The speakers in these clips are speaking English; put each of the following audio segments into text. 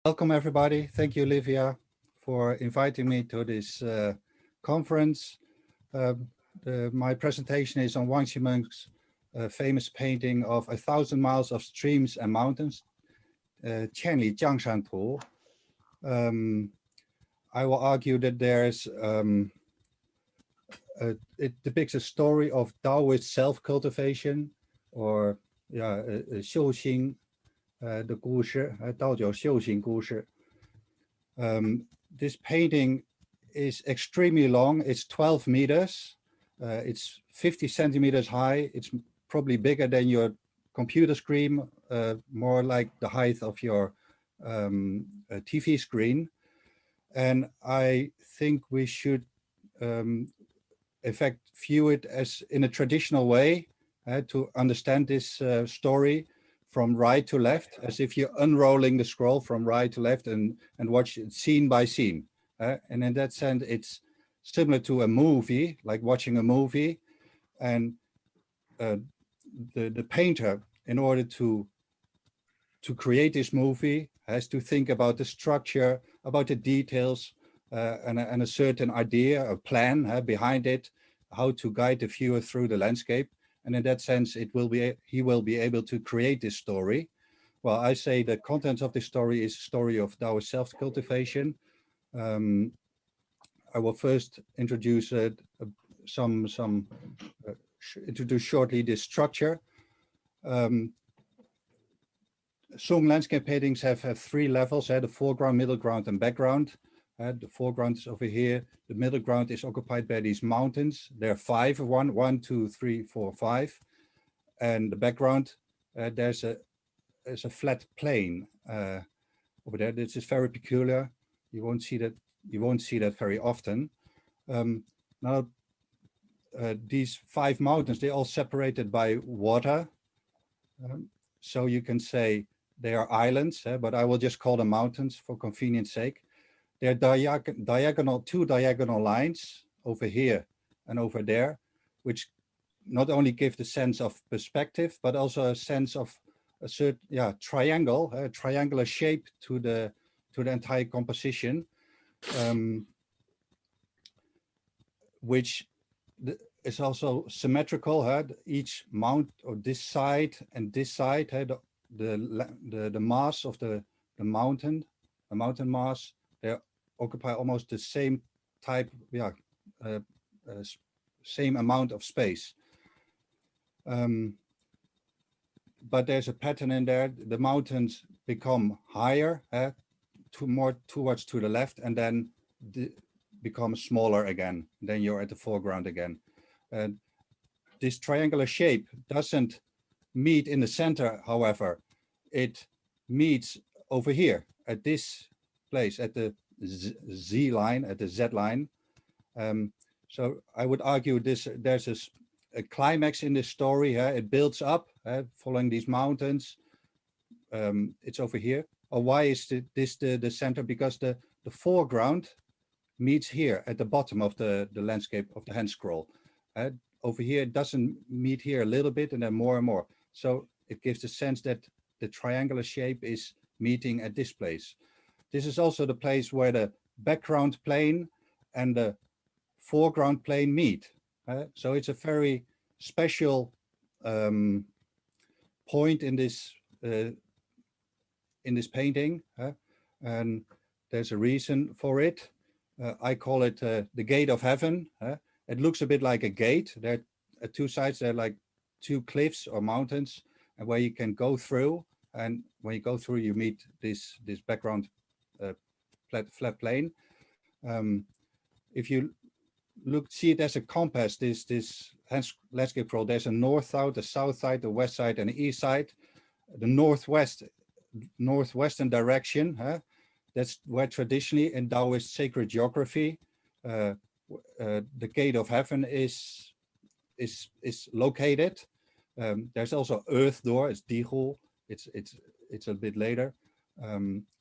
Welcome, everybody. Thank you, Livia, for inviting me to this conference. My presentation is on Wang Ximeng's famous painting of 1,000 miles of streams and mountains, 千里江山图. I will argue that it depicts a story of Daoist self-cultivation, or 修行的故事，道教修行故事. This painting is extremely long. It's 12 meters. It's 50 centimeters high. It's probably bigger than your computer screen, more like the height of your TV screen. And I think we should, in fact, view it as in a traditional way to understand this story from right to left, as if you're unrolling the scroll from right to left and watch it scene by scene. And in that sense, it's similar to a movie, like watching a movie. And the painter, in order to create this movie, has to think about the structure, about the details, and a certain idea, a plan behind it, how to guide the viewer through the landscape. And in that sense, he will be able to create this story. Well, I say the contents of this story is a story of Daoist self-cultivation. I will first introduce introduce shortly the structure. Song landscape paintings have three levels: the foreground, middle ground, and background. The foreground is over here. The middle ground is occupied by these mountains. There are five, one, two, three, four, five. And the background, there's a flat plain over there. This is very peculiar. You won't see that very often. Now, these five mountains, they're all separated by water. So you can say they are islands, but I will just call them mountains for convenience sake. They're two diagonal lines over here and over there, which not only give the sense of perspective, but also a sense of a certain triangular shape to the entire composition, which is also symmetrical. Each mount, or this side and this side, the mass of the mountain mass, they occupy almost the same type, same amount of space. But there's a pattern in there. The mountains become higher, more towards to the left, and then become smaller again. Then you're at the foreground again. This triangular shape doesn't meet in the center, however. It meets over here at this place, at the Z line, at the Z line. So I would argue there's a climax in this story. It builds up following these mountains. It's over here. Or why is this the center? Because the foreground meets here at the bottom of the landscape of the hand scroll. Over here, it doesn't meet here a little bit, and then more and more. So it gives the sense that the triangular shape is meeting at this place. This is also the place where the background plane and the foreground plane meet. So it's a very special point in this painting, and there's a reason for it. I call it the gate of heaven. It looks a bit like a gate. There are two sides. They're like two cliffs or mountains, and where you can go through. And when you go through, you meet this background flat plane. If you see it as a compass, this landscape scroll, there's a north side, a south side, the west side, and the east side. The northwestern direction, that's where traditionally in Daoist sacred geography, the gate of heaven is located. There's also earth door, it's Digul, it's a bit later.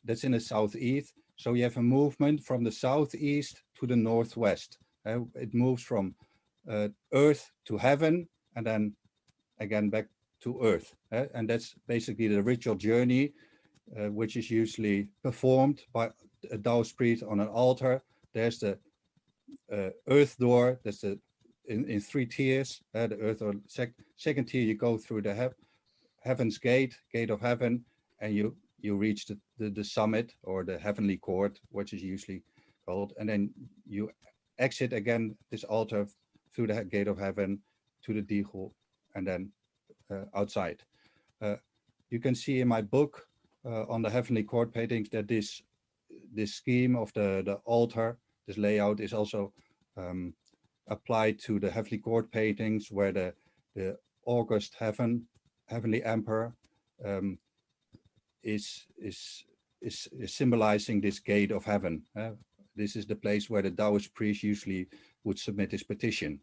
That's in the southeast. So you have a movement from the southeast to the northwest. It moves from earth to heaven, and then again back to earth. And that's basically the ritual journey which is usually performed by a Daoist priest on an altar. There's the earth door. That's in 3 tiers. The earth door. Second tier, you go through the heaven's gate of heaven, and you reach the summit, or the heavenly court, which is usually called, and then you exit again this altar through the gate of heaven to the Diegel, and then outside. You can see in my book on the heavenly court paintings that this scheme of the altar, this layout, is also applied to the heavenly court paintings, where the august heavenly emperor is symbolizing this gate of heaven. This is the place where the Daoist priest usually would submit his petition.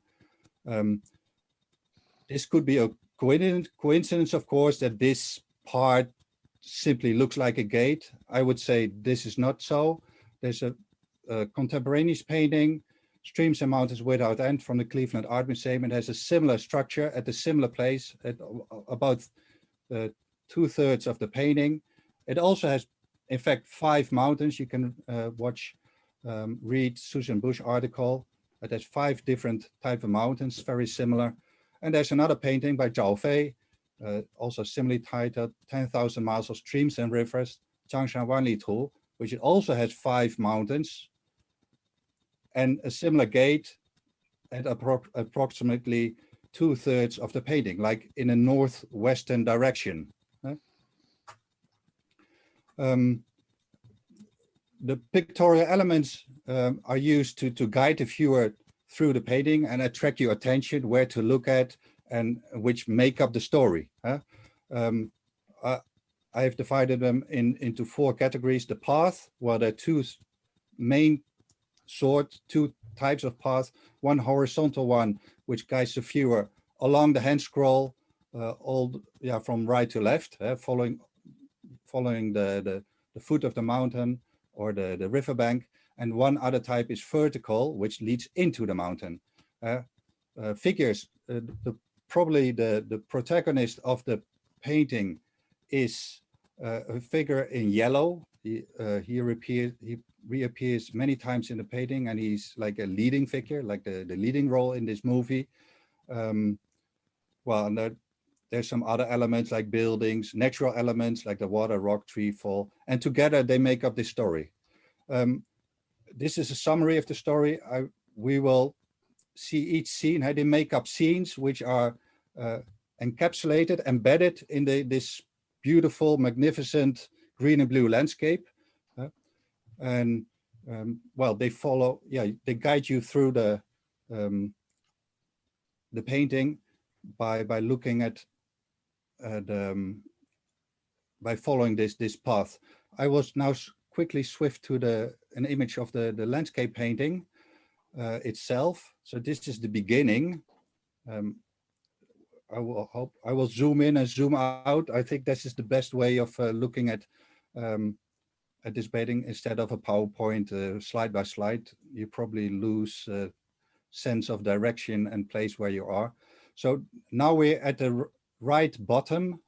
This could be a coincidence, of course, that this part simply looks like a gate. I would say this is not so. There's a contemporaneous painting, Streams and Mountains Without End, from the Cleveland Art Museum. It has a similar structure at a similar place, at about 2/3 of the painting. It also has, in fact, 5 mountains. You can read Susan Bush article. There's 5 different type of mountains, very similar. And there's another painting by Zhao Fei, also similarly titled 10,000 Miles of Streams and Rivers, Jiangshan Wanli Tu, which it also has 5 mountains and a similar gate at approximately 2/3 of the painting, like in a northwestern direction. The pictorial elements are used to guide the viewer through the painting and attract your attention, where to look at, and which make up the story. I have divided them into 4 categories. The path, well, there are 2 main two types of path. One horizontal one, which guides the viewer along the hand scroll, from right to left, following the foot of the mountain or the riverbank. And one other type is vertical, which leads into the mountain. Figures, probably the protagonist of the painting is a figure in yellow. He reappears many times in the painting, and he's like a leading figure, like the leading role in this movie. Well, and there's some other elements like buildings, natural elements like the water, rock, tree, fall, and together they make up this story. This is a summary of the story. We will see each scene, how they make up scenes which are encapsulated, embedded in this beautiful, magnificent green and blue landscape. Well, they follow, they guide you through the painting by looking at by following this path. I was now quickly swift to an image of the landscape painting itself. So this is the beginning. I will zoom in and zoom out. I think this is the best way of looking at this painting instead of a PowerPoint slide by slide. You probably lose sense of direction and place where you are. So now we're at the right bottom.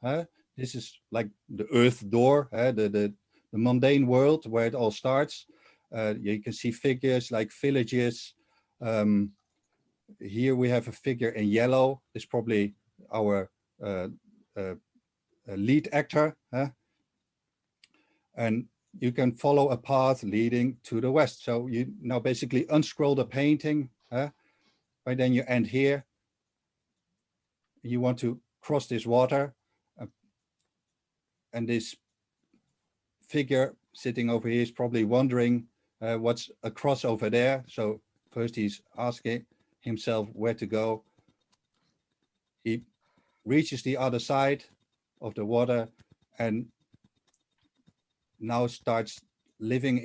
This is like the earth door, the mundane world where it all starts. You can see figures like villages. Here we have a figure in yellow. It's probably our lead actor. And you can follow a path leading to the west. So you now basically unscroll the painting, and then you end here. You want to cross this water, and this figure sitting over here is probably wondering what's across over there. So first he's asking himself where to go. He reaches the other side of the water and now starts living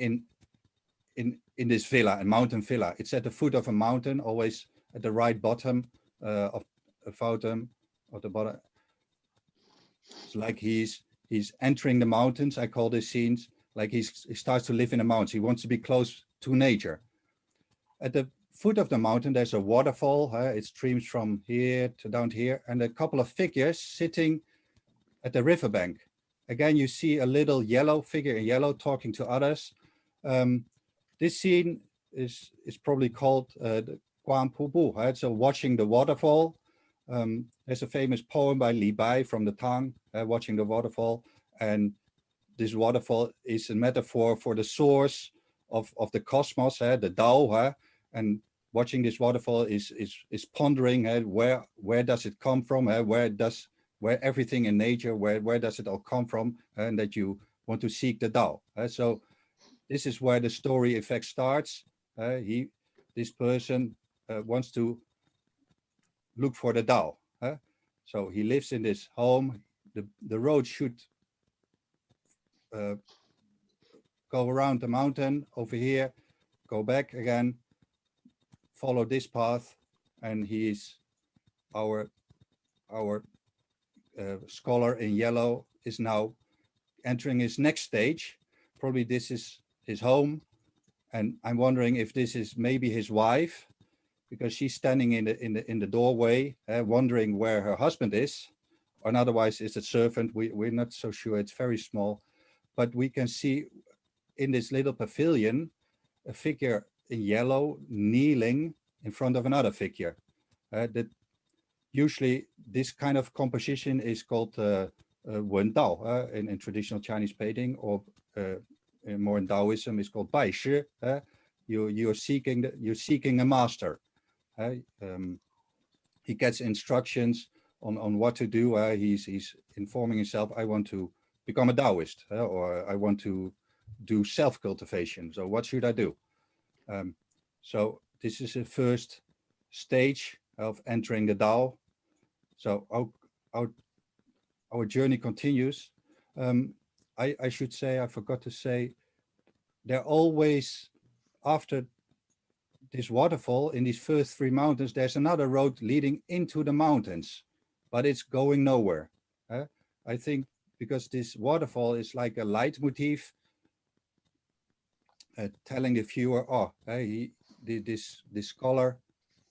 in this villa, a mountain villa. It's at the foot of a mountain, always at the right bottom of a photo of the bottom. It's like he's entering the mountains. I call these scenes like he starts to live in the mountains. He wants to be close to nature. At the foot of the mountain, there's a waterfall. It streams from here to down here, and a couple of figures sitting at the riverbank. again, you see a little yellow figure in yellow talking to others. This scene is probably called the Guan Pu Bu, right? So watching the waterfall. There's a famous poem by Li Bai from the Tang, watching the waterfall. And this waterfall is a metaphor for the source of the cosmos, the Dao. And watching this waterfall is pondering where does it come from? Where everything in nature, where does it all come from? And that you want to seek the Dao. So this is where the story effect starts. This person wants to look for the Dao. So he lives in this home. The road should go around the mountain over here, go back again, follow this path, and he's our scholar in yellow is now entering his next stage. Probably this is his home, and I'm wondering if this is maybe his wife, because she's standing in the doorway, wondering where her husband is, or otherwise it's a servant. We're not so sure. It's very small, but we can see in this little pavilion a figure in yellow kneeling in front of another figure. That usually this kind of composition is called Wen Dao in traditional Chinese painting, or more in Daoism is called Bai Shi. You're seeking a master. He gets instructions on what to do. He's informing himself, I want to become a Daoist, or I want to do self-cultivation. So what should I do? So this is the first stage of entering the Dao. So our journey continues. I should say, I forgot to say, there always, after this waterfall, in these first three mountains, there's another road leading into the mountains, but it's going nowhere. I think because this waterfall is like a leitmotif, telling the viewer, this scholar,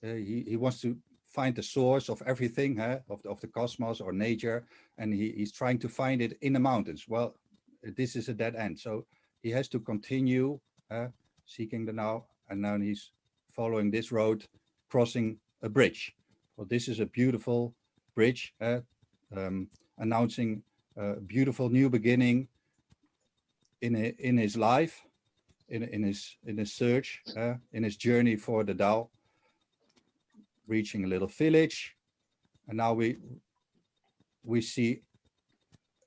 he wants to find the source of everything, of the cosmos or nature, and he's trying to find it in the mountains. Well, this is a dead end, so he has to continue seeking the now, and now he's following this road, crossing a bridge. Well, this is a beautiful bridge, announcing a beautiful new beginning in his life, in his search, in his journey for the Tao, reaching a little village, and now we see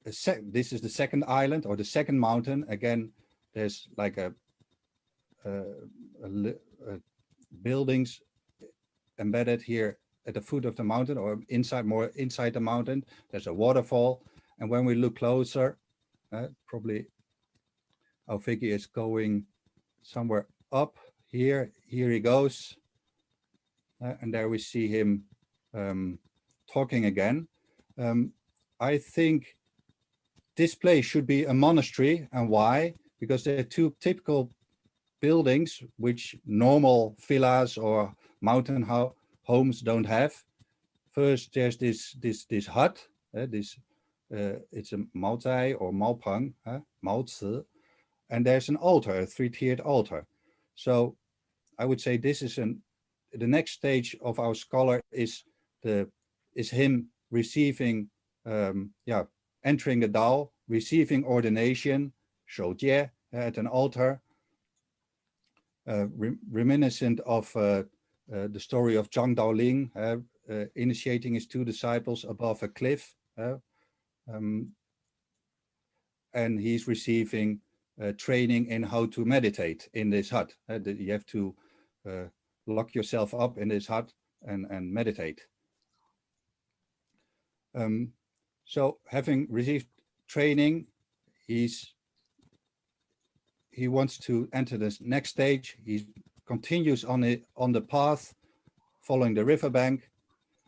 this is the second island, or the second mountain. Again, there's like a buildings embedded here at the foot of the mountain, or more inside the mountain. There's a waterfall, and when we look closer, probably our figure is going somewhere up here. Here he goes, and there we see him talking again. I think this place should be a monastery, and why? Because there are two typical buildings which normal villas or mountain homes don't have. First, there's this hut. It's a maozai or maopang, maozi, and there's an altar, a three-tiered altar. So I would say this is the next stage of our scholar is him receiving, entering the Dao, receiving ordination, shoujie, at an altar, reminiscent of the story of Zhang Daoling, initiating his two disciples above a cliff, and he's receiving training in how to meditate in this hut. You have to lock yourself up in this hut and meditate. So having received training, he wants to enter this next stage. He continues on the path, following the riverbank.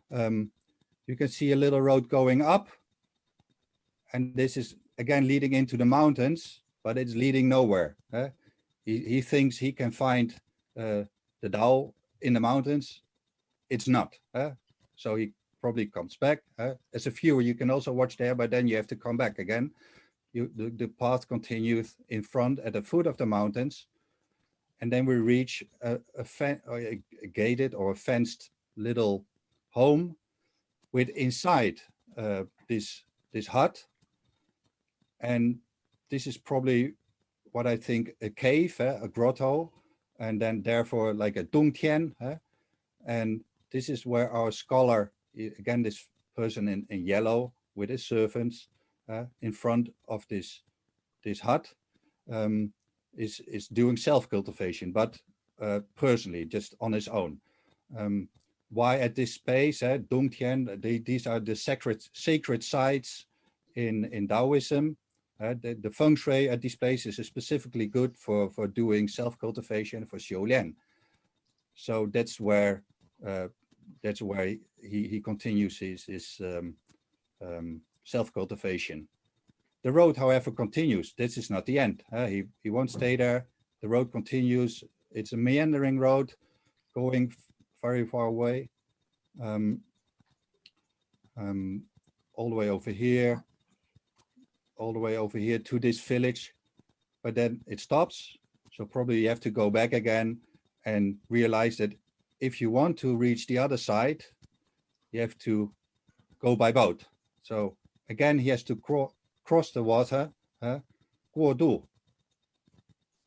You can see a little road going up, and this is again leading into the mountains, but it's leading nowhere. He thinks he can find the Dao in the mountains. It's not. So he probably comes back. As a viewer, you can also watch there, but then you have to come back again, the path continues in front at the foot of the mountains, and then we reach a gated or a fenced little home with inside this hut, and this is probably what I think a cave, a grotto, and then therefore like a dongtian, and this is where our scholar, again this person in yellow with his servants in front of this hut, is doing self-cultivation, but personally, just on his own. Why at this space, Dongtian, these are the sacred sites in Daoism. The feng shui at these places is specifically good for doing self-cultivation, for xiulian. So that's where he continues his self-cultivation. The road, however, continues. This is not the end. He won't stay there. The road continues. It's a meandering road going very far away, all the way over here, to this village, but then it stops. So probably you have to go back again and realize that if you want to reach the other side, you have to go by boat. So again, he has to cross the water, 过渡.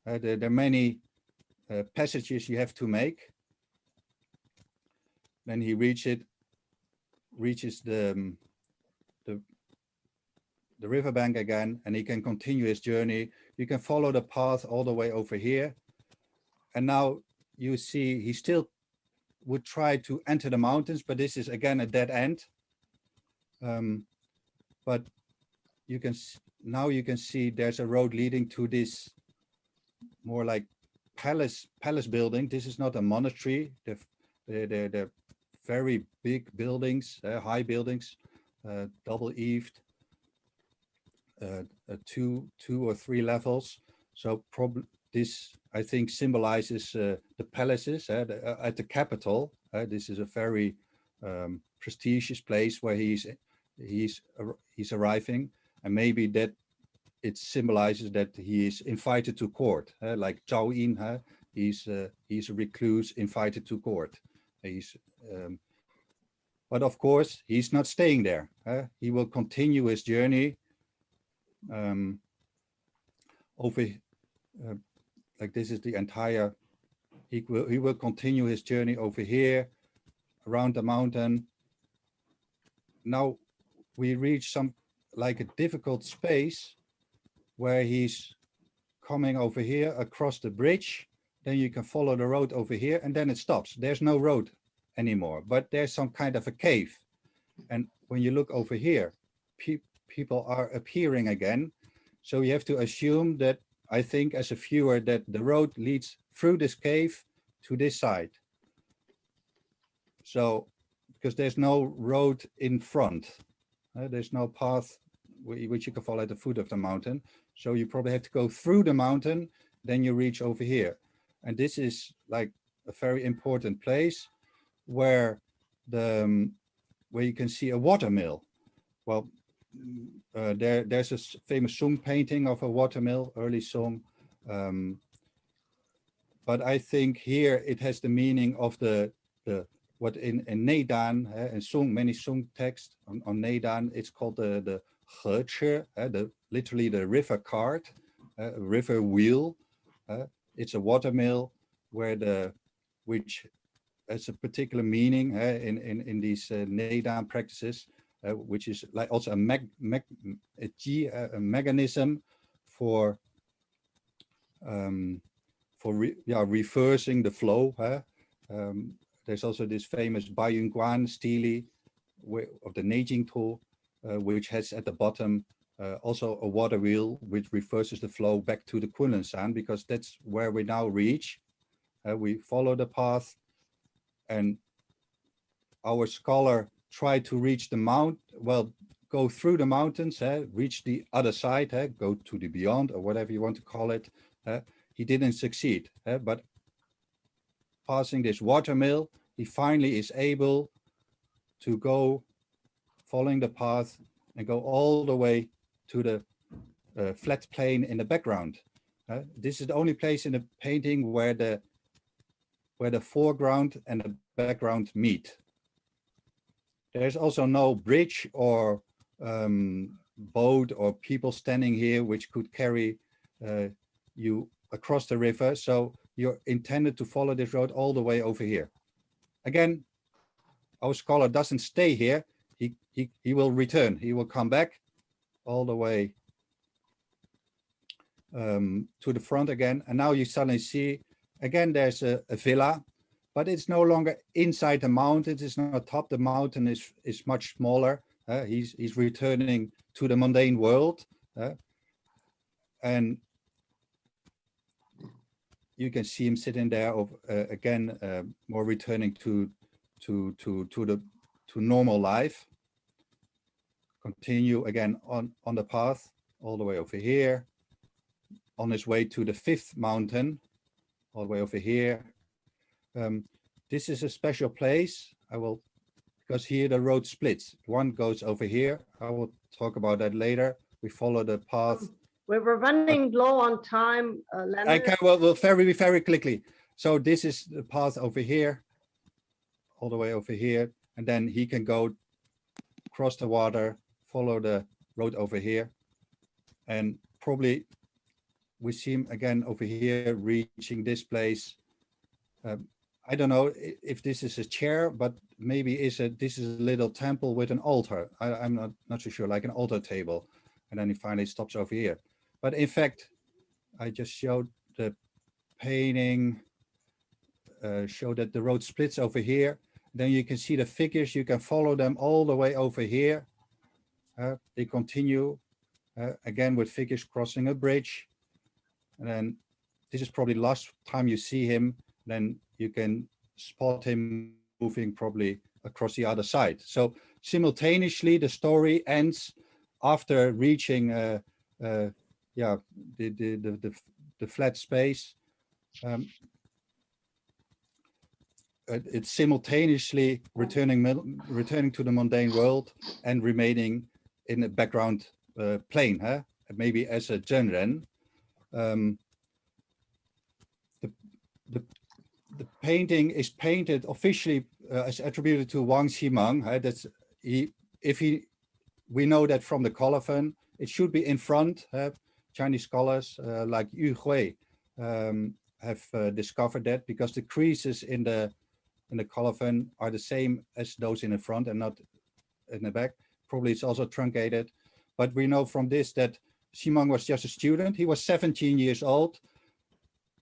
There are many passages you have to make. Then he reaches the riverbank again, and he can continue his journey. You can follow the path all the way over here. And now you see he still would try to enter the mountains, but this is again a dead end. But you can see there's a road leading to this more like palace building. This is not a monastery. They're very big buildings, high buildings, double-eaved, 2 or 3 levels. So probably this, I think, symbolizes the palaces at the capital. This is a very prestigious place where he's arriving, and maybe that it symbolizes that he is invited to court, like Zhao Yin. He's a recluse invited to court. But of course, he's not staying there. He will continue his journey over. Like this is the entire. He will continue his journey over here, around the mountain. Now we reach some like a difficult space where he's coming over here across the bridge. Then you can follow the road over here, and then it stops. There's no road anymore, but there's some kind of a cave. And when you look over here, people are appearing again. So you have to assume that, I think as a viewer, that the road leads through this cave to this side. So, because there's no road in front, there's no path which you can follow at the foot of the mountain. So you probably have to go through the mountain, then you reach over here. And this is like a very important place where you can see a watermill. Well, there's a famous Song painting of a watermill, early Song. But I think here it has the meaning of what in Neidan and Song, many Song texts on Neidan, it's called the Heche, literally the river cart, river wheel. It's a watermill which has a particular meaning in these Neidan practices, which is like also a mechanism for reversing the flow. There's also this famous Bayunguan stele of the Neijing tool, which has at the bottom also a water wheel which reverses the flow back to the Kunlunsan, because that's where we now reach. We follow the path, and our scholar tried to reach the go through the mountains, reach the other side, go to the beyond, or whatever you want to call it. He didn't succeed, but passing this watermill, he finally is able to go following the path and go all the way to the flat plane in the background. This is the only place in the painting where the foreground and the background meet. There's also no bridge or boat or people standing here which could carry you across the river. So you're intended to follow this road all the way over here. Again, our scholar doesn't stay here. He will return. He will come back all the way to the front again. And now you suddenly see, again, there's a villa, but it's no longer inside the mountains. It's not top. The mountain is much smaller. He's returning to the mundane world. And you can see him sitting there again, more returning to normal life. Continue again on the path all the way over here, on his way to the 5th mountain, all the way over here. This is a special place. Because here the road splits. One goes over here. I will talk about that later. We follow the path. We were running low on time, Leonard. I can, well, very quickly. So this is the path over here, all the way over here. And then he can go across the water, follow the road over here. And probably we see him again over here, reaching this place. I don't know if this is a chair, but maybe this is a little temple with an altar. I'm not so sure, like an altar table. And then he finally stops over here. But in fact, I just showed the painting, show that the road splits over here. Then you can see the figures. You can follow them all the way over here. They continue again with figures crossing a bridge. And then this is probably the last time you see him. Then you can spot him moving probably across the other side. So simultaneously, the story ends after reaching the flat space. It's simultaneously returning to the mundane world and remaining in the background plane, maybe as a genre. The painting is painted officially as attributed to Wang Ximeng. We know that from the colophon, it should be in front. Chinese scholars like Yu Hui have discovered that because the creases in the colophon are the same as those in the front and not in the back. Probably it's also truncated, but we know from this that Ximeng was just a student. He was 17 years old.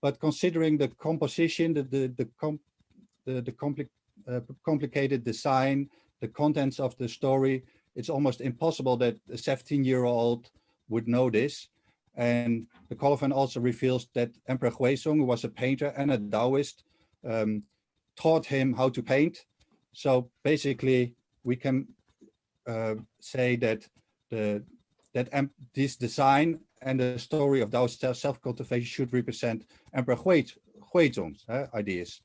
But considering the composition, the complicated design, the contents of the story, it's almost impossible that a 17-year-old would know this. And the colophon also reveals that Emperor Huizong, who was a painter and a Daoist, taught him how to paint. So basically, we can say that this design and the story of Daoist self-cultivation should represent Emperor Huizong's ideas.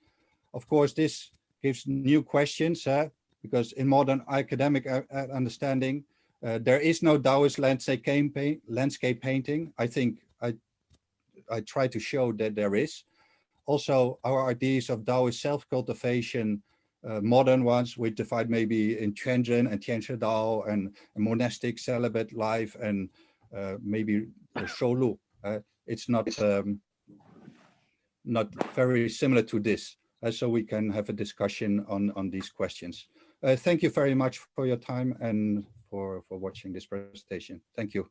Of course, this gives new questions because in modern academic understanding, there is no Daoist landscape painting. I think I try to show that there is. Also, our ideas of Daoist self-cultivation, modern ones, we divide maybe in Quanzhen and Tianshi Dao and a monastic celibate life and maybe Sholu. It's not very similar to this, so we can have a discussion on these questions. Thank you very much for your time and for watching this presentation. Thank you.